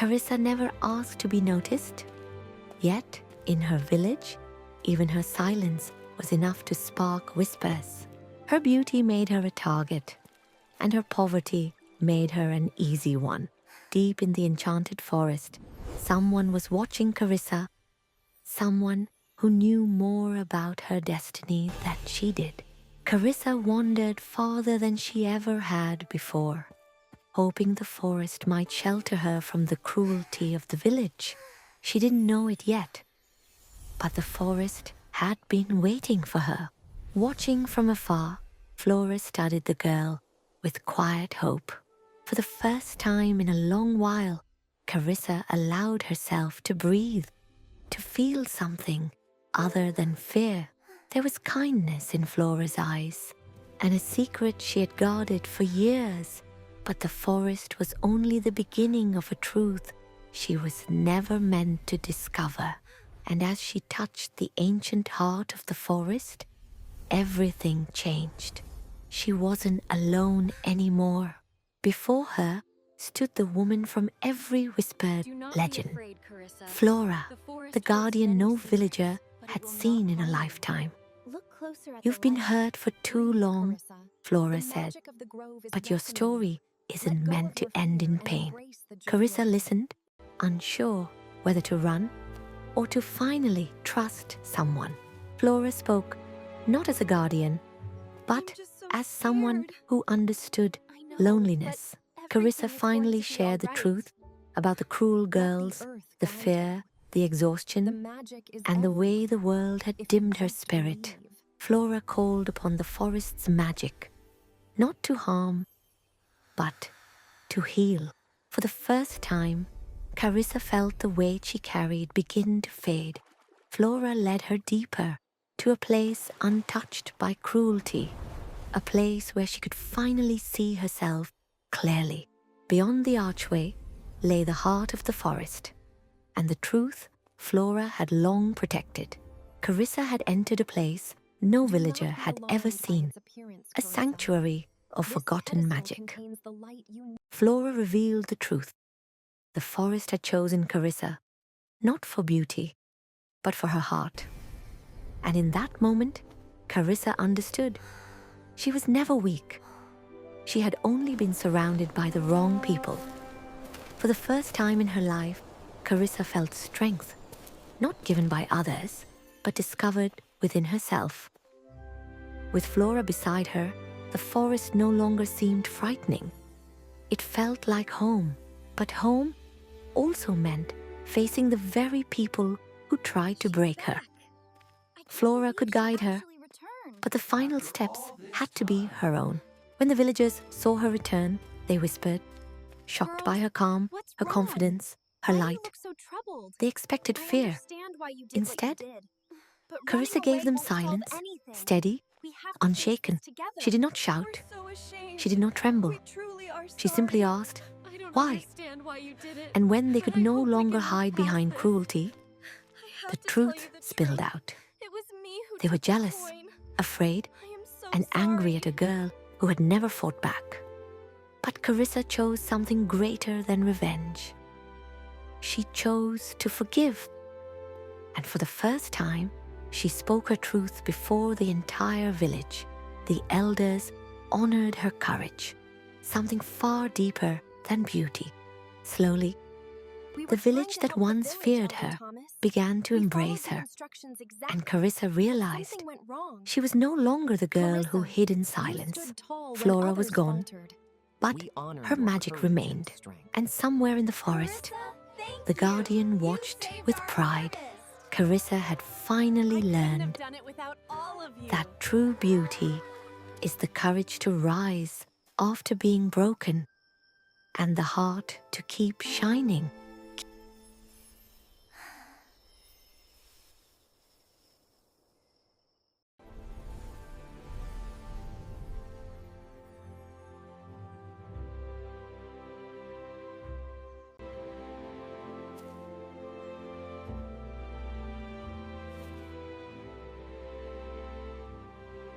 Carissa never asked to be noticed. Yet, in her village, even her silence was enough to spark whispers. Her beauty made her a target, and her poverty made her an easy one. Deep in the enchanted forest, someone was watching Carissa, someone who knew more about her destiny than she did. Carissa wandered farther than she ever had before, hoping the forest might shelter her from the cruelty of the village. She didn't know it yet, but the forest had been waiting for her. Watching from afar, Flora studied the girl with quiet hope. For the first time in a long while, Carissa allowed herself to breathe, to feel something other than fear. There was kindness in Flora's eyes, and a secret she had guarded for years. But the forest was only the beginning of a truth she was never meant to discover. And as she touched the ancient heart of the forest, everything changed. She wasn't alone anymore. Before her stood the woman from every whispered legend. Flora, the guardian no villager had seen in a lifetime. "You've been hurt for too long," Flora said, "but your story isn't meant to end in pain." Carissa listened, unsure whether to run or to finally trust someone. Flora spoke, not as a guardian, but as someone who understood loneliness. Carissa finally shared the truth about the cruel girls, the fear, the exhaustion, and the way the world had dimmed her spirit. Flora called upon the forest's magic, not to harm, but to heal. For the first time, Carissa felt the weight she carried begin to fade. Flora led her deeper to a place untouched by cruelty, a place where she could finally see herself clearly. Beyond the archway lay the heart of the forest, and the truth Flora had long protected. Carissa had entered a place no villager had ever seen, a sanctuary of forgotten magic. Flora revealed the truth. The forest had chosen Carissa, not for beauty, but for her heart. And in that moment, Carissa understood. She was never weak. She had only been surrounded by the wrong people. For the first time in her life, Carissa felt strength, not given by others, but discovered within herself. With Flora beside her, the forest no longer seemed frightening. It felt like home, but home also meant facing the very people who tried to break her. Flora could guide her, but the final steps had to be her own. When the villagers saw her return, they whispered, shocked by her calm, her confidence, her light. They expected fear. Instead, Carissa gave them silence, steady, unshaken. She did not shout. She did not tremble. She simply asked, why? And when they could no longer hide behind cruelty, the truth spilled out. They were jealous, afraid, and angry at a girl who had never fought back. But Carissa chose something greater than revenge. She chose to forgive. And for the first time, she spoke her truth before the entire village. The elders honored her courage, something far deeper than beauty. Slowly, the village that once feared her began to embrace her, and Carissa realized she was no longer the girl who hid in silence. Flora was gone, but her magic remained, and somewhere in the forest, the guardian watched with pride. Carissa had finally learned that true beauty is the courage to rise after being broken, and the heart to keep shining